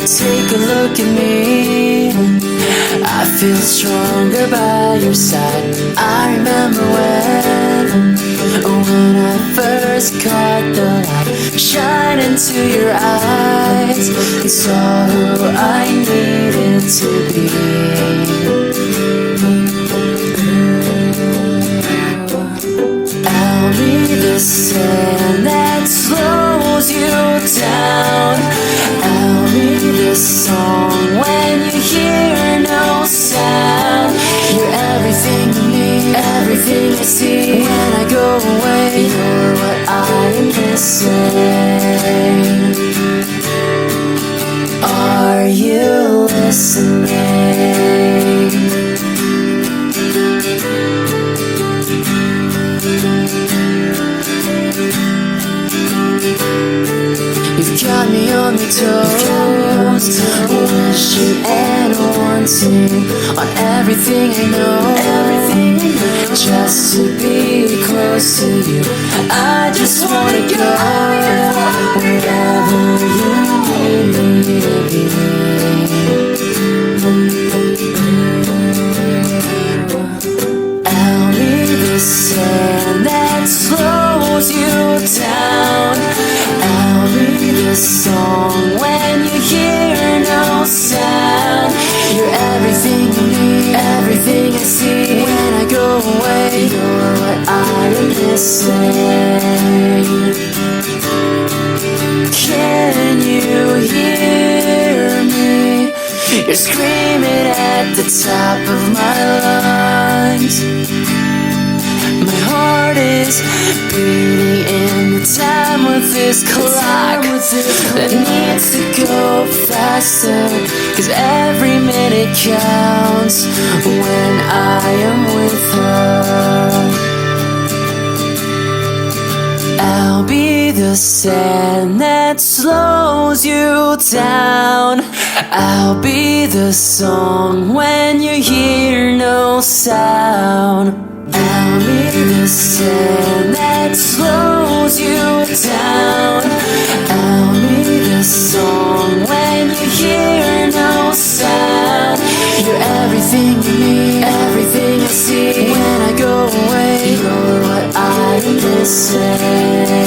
Take a look at me, I feel stronger by your side. I remember when I first caught the light shine into your eyes and saw who I needed to be. I'll be the sand that slows you down. I'll be the song when you hear no sound. You're everything to me, everything I see. When I go away, you're what I am missing. Are you listening? You've got me on my toes, wishing and wanting on everything I know, just to be close to you. I just wanna go wherever you need me to be. I'll be the sand that slows you down. I'll be the song when you hear no sound. You're everything to me, everything I see. When I go away, you're what I am missing. Can you hear me? You're screaming at the top of my lungs. My heart is beating in the time with this clock that needs to go faster, 'cause every minute counts when I am with her. I'll be the sand that slows you down. I'll be the song when you hear no sound. I'll be the sand that slows you down. I'll be the song when you hear no sound. You're everything to me, everything I see. When I go away, you're what I am missing.